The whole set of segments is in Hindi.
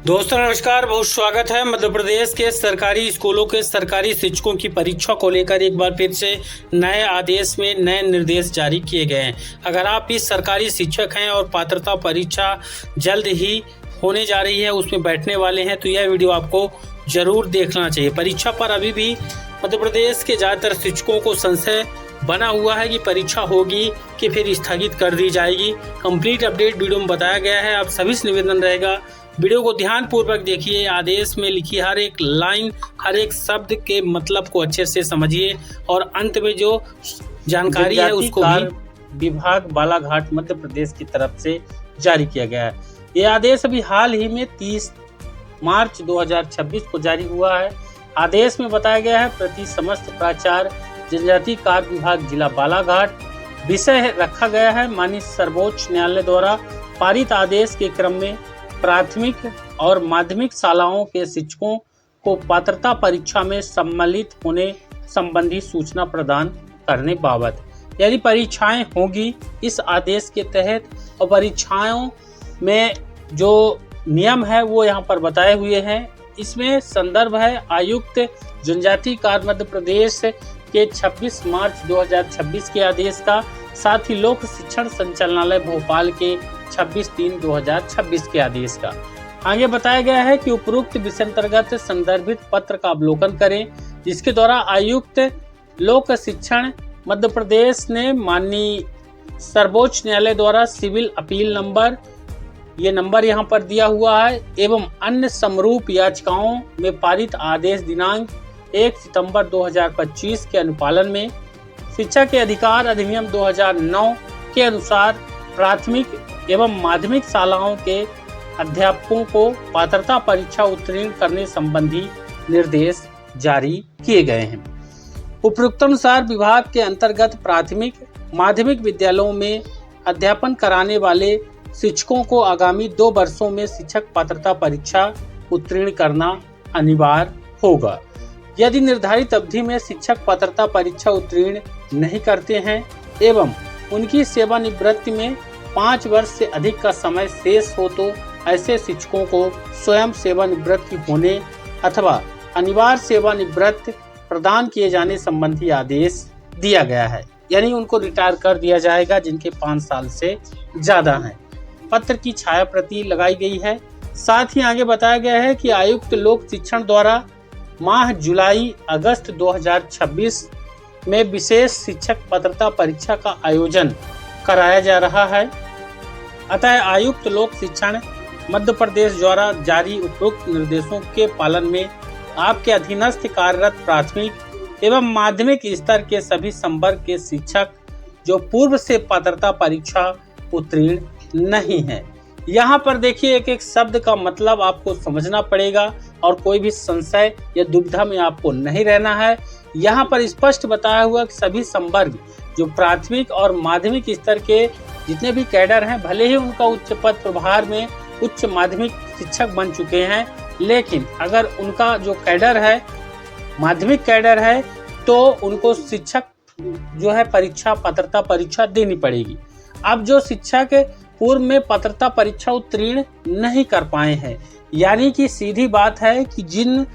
दोस्तों नमस्कार, बहुत स्वागत है। मध्य प्रदेश के सरकारी स्कूलों के सरकारी शिक्षकों की परीक्षा को लेकर एक बार फिर से नए आदेश में नए निर्देश जारी किए गए हैं। अगर आप भी सरकारी शिक्षक हैं और पात्रता परीक्षा जल्द ही होने जा रही है, उसमें बैठने वाले हैं, तो यह वीडियो आपको जरूर देखना चाहिए। परीक्षा पर अभी भी मध्य प्रदेश के ज़्यादातर शिक्षकों को संशय बना हुआ है कि परीक्षा होगी कि फिर स्थगित कर दी जाएगी। कंप्लीट अपडेट वीडियो में बताया गया है। आप सभी से निवेदन रहेगा, वीडियो को ध्यान पूर्वक देखिए। आदेश में लिखी हर एक लाइन, हर एक शब्द के मतलब को अच्छे से समझिए और अंत में जो जानकारी है उसको भी विभाग बालाघाट मध्य प्रदेश की तरफ से जारी किया गया है। ये आदेश अभी हाल ही में 30 मार्च 2026 को जारी हुआ है। आदेश में बताया गया है, प्रति समस्त प्राचार्य जनजाति कार्य विभाग जिला बालाघाट। विषय रखा गया है, माननीय सर्वोच्च न्यायालय द्वारा पारित आदेश के क्रम में प्राथमिक और माध्यमिक शालाओं के शिक्षकों को पात्रता परीक्षा में सम्मिलित होने संबंधी सूचना प्रदान करने बाबत। यदि परीक्षाएं होगी इस आदेश के तहत, और परीक्षाओं में जो नियम है वो यहाँ पर बताए हुए हैं। इसमें संदर्भ है आयुक्त जनजाति कार्य मध्य प्रदेश के 26 मार्च 2026 के आदेश का, साथ ही लोक शिक्षण संचालनालय भोपाल के 26/3/2026 के आदेश का। आगे बताया गया है कि उपरोक्त विषय अंतर्गत संदर्भित पत्र का अवलोकन करें, जिसके द्वारा आयुक्त लोक शिक्षण मध्य प्रदेश ने माननीय सर्वोच्च न्यायालय द्वारा सिविल अपील नंबर, ये नंबर यहाँ पर दिया हुआ है, एवं अन्य समरूप याचिकाओं में पारित आदेश दिनांक 1 सितंबर 2025 के अनुपालन में शिक्षा के अधिकार अधिनियम 2009 के अनुसार प्राथमिक एवं माध्यमिक शालाओं के अध्यापकों को पात्रता परीक्षा उत्तीर्ण करने संबंधी निर्देश जारी किए गए हैं। उपरोक्तानुसार विभाग के अंतर्गत प्राथमिक माध्यमिक विद्यालयों में अध्यापन कराने वाले शिक्षकों को आगामी 2 वर्षों में शिक्षक पात्रता परीक्षा उत्तीर्ण करना अनिवार्य होगा। यदि निर्धारित अवधि में शिक्षक पात्रता परीक्षा उत्तीर्ण नहीं करते हैं एवं उनकी सेवानिवृत्ति में 5 वर्ष से अधिक का समय शेष हो, तो ऐसे शिक्षकों को स्वयं सेवानिवृत्ति होने अथवा अनिवार्य सेवानिवृत्ति प्रदान किए जाने संबंधी आदेश दिया गया है। यानी उनको रिटायर कर दिया जाएगा जिनके 5 साल से ज्यादा हैं। पत्र की छाया प्रति लगाई गई है। साथ ही आगे बताया गया है कि आयुक्त लोक शिक्षण द्वारा माह जुलाई अगस्त 2026 में विशेष शिक्षक पात्रता परीक्षा का आयोजन कराया जा रहा है। अतः आयुक्त लोक शिक्षण मध्य प्रदेश द्वारा जारी उपरोक्त निर्देशों के पालन में आपके अधीनस्थ कार्यरत प्राथमिक एवं माध्यमिक स्तर के सभी संवर्ग के शिक्षक जो पूर्व से पात्रता परीक्षा उत्तीर्ण नहीं है। यहाँ पर देखिए, एक एक शब्द का मतलब आपको समझना पड़ेगा और कोई भी संशय या दुविधा में आपको नहीं रहना है। यहाँ पर स्पष्ट बताया हुआ कि सभी संवर्ग जो प्राथमिक और माध्यमिक स्तर के जितने भी कैडर हैं, भले ही उनका उच्च पद प्रभार में उच्च माध्यमिक शिक्षक बन चुके हैं, लेकिन अगर उनका जो कैडर है माध्यमिक कैडर है, तो उनको शिक्षक जो है परीक्षा पात्रता परीक्षा देनी पड़ेगी। अब जो शिक्षक पूर्व में पात्रता परीक्षा उत्तीर्ण नहीं कर पाए हैं, यानी कि सीधी बात है कि जिन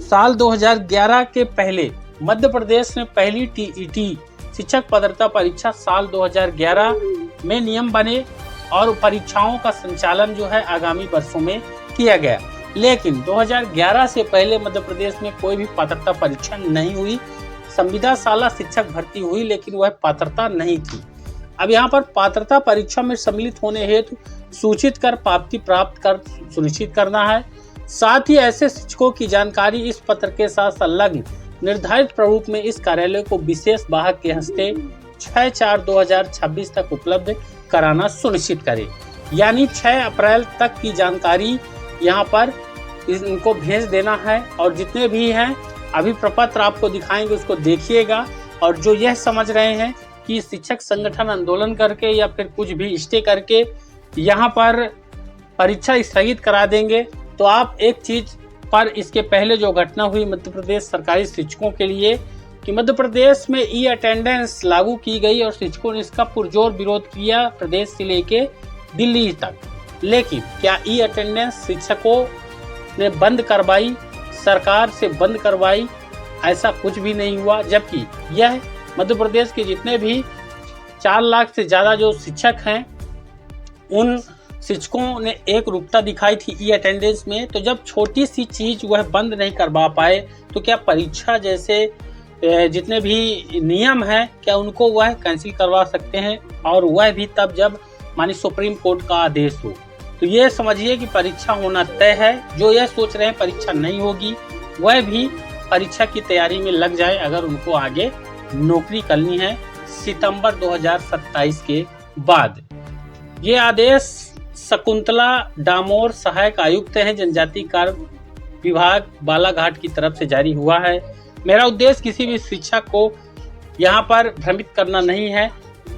साल 2011 के पहले मध्य प्रदेश में पहली टीईटी शिक्षक पात्रता परीक्षा साल 2011 में नियम बने और परीक्षाओं का संचालन जो है आगामी वर्षों में किया गया, लेकिन 2011 से पहले मध्य प्रदेश में कोई भी पात्रता परीक्षा नहीं हुई। संविदा शाला शिक्षक भर्ती हुई, लेकिन वह पात्रता नहीं थी। अब यहाँ पर पात्रता परीक्षा में सम्मिलित होने हेतु सूचित कर प्राप्ति प्राप्त कर सुनिश्चित करना है। साथ ही ऐसे शिक्षकों की जानकारी इस पत्र के साथ संलग्न निर्धारित प्रारूप में इस कार्यालय को विशेष वाहक के हस्ते 6/4/2026 तक उपलब्ध कराना सुनिश्चित करें। यानी 6 अप्रैल तक की जानकारी यहाँ पर इनको भेज देना है। और जितने भी हैं अभी प्रपत्र आपको दिखाएंगे, उसको देखिएगा। और जो यह समझ रहे हैं कि शिक्षक संगठन आंदोलन करके या फिर कुछ भी स्टे करके यहाँ पर परीक्षा स्थगित करा देंगे, तो आप एक चीज पर इसके पहले जो घटना हुई मध्य प्रदेश सरकारी शिक्षकों के लिए कि मध्य प्रदेश में ई अटेंडेंस लागू की गई और शिक्षकों ने इसका पुरजोर विरोध किया प्रदेश से लेके दिल्ली तक। लेकिन क्या ई अटेंडेंस शिक्षकों ने बंद करवाई, सरकार से बंद करवाई, ऐसा कुछ भी नहीं हुआ। जबकि यह मध्य प्रदेश के जितने भी 4 लाख से ज़्यादा जो शिक्षक हैं, उन शिक्षकों ने एक रूपता दिखाई थी ई अटेंडेंस में। तो जब छोटी सी चीज़ वह बंद नहीं करवा पाए तो क्या परीक्षा जैसे जितने भी नियम हैं क्या उनको वह कैंसिल करवा सकते हैं, और वह भी तब जब मानी सुप्रीम कोर्ट का आदेश हो। तो ये समझिए कि परीक्षा होना तय है। जो यह सोच रहे हैं परीक्षा नहीं होगी, वह भी परीक्षा की तैयारी में लग जाए अगर उनको आगे नौकरी करनी है सितंबर 2027 के बाद। ये आदेश शकुंतला डामोर, सहायक आयुक्त हैं जनजातीय कार्य विभाग, बालाघाट की तरफ से जारी हुआ है। मेरा उद्देश्य किसी भी शिक्षक को यहाँ पर भ्रमित करना नहीं है।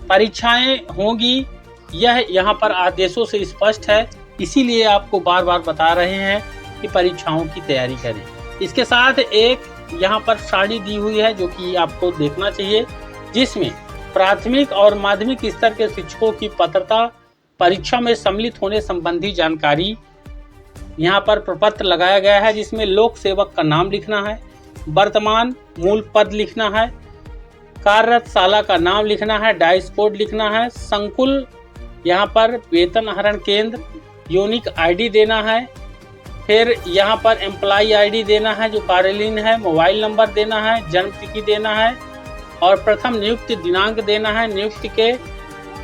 परीक्षाएं होंगी, यह यहाँ पर आदेशों से स्पष्ट है, इसीलिए आपको बार बार बता रहे हैं कि परीक्षाओं की तैयारी करें। इसके साथ एक यहाँ पर सारणी दी हुई है जो कि आपको देखना चाहिए, जिसमें प्राथमिक और माध्यमिक स्तर के शिक्षकों की पात्रता परीक्षा में सम्मिलित होने संबंधी जानकारी यहाँ पर प्रपत्र लगाया गया है, जिसमें लोक सेवक का नाम लिखना है, वर्तमान मूल पद लिखना है, कार्यरत शाला का नाम लिखना है, डाइस कोड लिखना है, संकुल यहाँ पर वेतन आहरण केंद्र, यूनिक आईडी देना है, फिर यहाँ पर एम्प्लॉय आईडी देना है जो कार्यालयीन है, मोबाइल नंबर देना है, जन्म तिथि देना है और प्रथम नियुक्ति दिनांक देना है, नियुक्ति के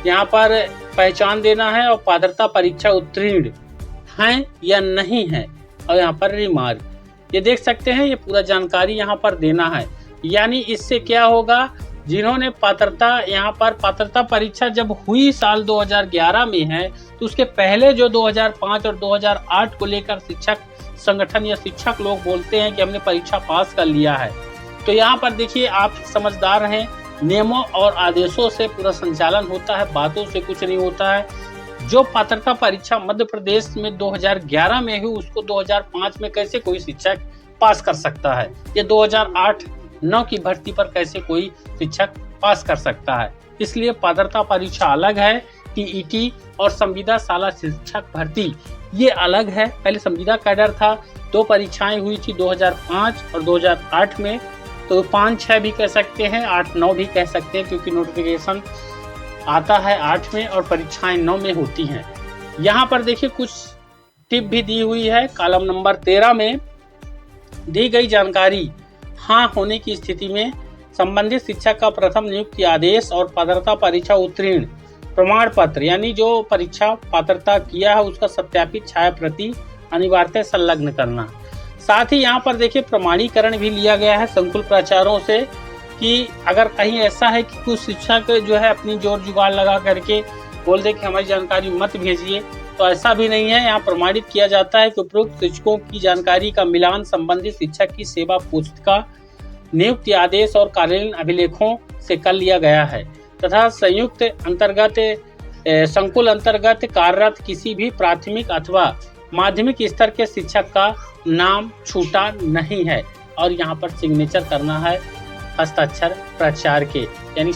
यहाँ पर पहचान देना है और पात्रता परीक्षा उत्तीर्ण हैं या नहीं है, और यहाँ पर रिमार्क ये देख सकते हैं। ये पूरा जानकारी यहाँ पर देना है। यानी इससे क्या होगा, जिन्होंने पात्रता यहाँ पर पात्रता परीक्षा जब हुई साल 2011 में है, तो उसके पहले जो 2005 और 2008 को लेकर शिक्षक संगठन या शिक्षक लोग बोलते हैं कि हमने परीक्षा पास कर लिया है। तो यहाँ पर देखिए, आप समझदार हैं, नियमों और आदेशों से पूरा संचालन होता है, बातों से कुछ नहीं होता है। जो पात्रता परीक्षा मध्य प्रदेश में 2011 में हुई, उसको 2005 में कैसे कोई शिक्षक पास कर सकता है? ये 2008-9 की भर्ती पर कैसे कोई शिक्षक पास कर सकता है? इसलिए पात्रता परीक्षा अलग है, टीईटी और संविदा शाला शिक्षक भर्ती ये अलग है। पहले संविदा कैडर था, 2 परीक्षाएं हुई थी 2005 और 2008 में, तो 5-6 भी कह सकते हैं, 8-9 भी कह सकते हैं, क्योंकि नोटिफिकेशन आता है 8 में और परीक्षाएं 9 में होती हैं। यहाँ पर देखिए कुछ टिप भी दी हुई है। कॉलम नंबर 13 में दी गई जानकारी हाँ होने की स्थिति में संबंधित शिक्षक का प्रथम नियुक्ति आदेश और पात्रता परीक्षा उत्तीर्ण प्रमाण पत्र, यानी जो परीक्षा पात्रता किया है उसका सत्यापित छाया प्रति अनिवार्यतः संलग्न करना। साथ ही यहाँ पर देखिए प्रमाणीकरण भी लिया गया है संकुल प्राचार्यों से, कि अगर कहीं ऐसा है कि कुछ शिक्षक जो है अपनी जोर जुगाड़ लगा करके बोल दे कि हमारी जानकारी मत भेजिए, तो ऐसा भी नहीं है। यहाँ प्रमाणित किया जाता है कि उपरोक्त शिक्षकों की जानकारी का मिलान संबंधित शिक्षक की सेवा पुस्तिका, नियुक्ति आदेश और कार्यालयीन अभिलेखों से कर लिया गया है तथा संयुक्त अंतर्गत संकुल अंतर्गत कार्यरत किसी भी प्राथमिक अथवा माध्यमिक स्तर के शिक्षक का नाम छूटा नहीं है। और यहाँ पर सिग्नेचर करना है हस्ताक्षर प्राचार्य के, यानी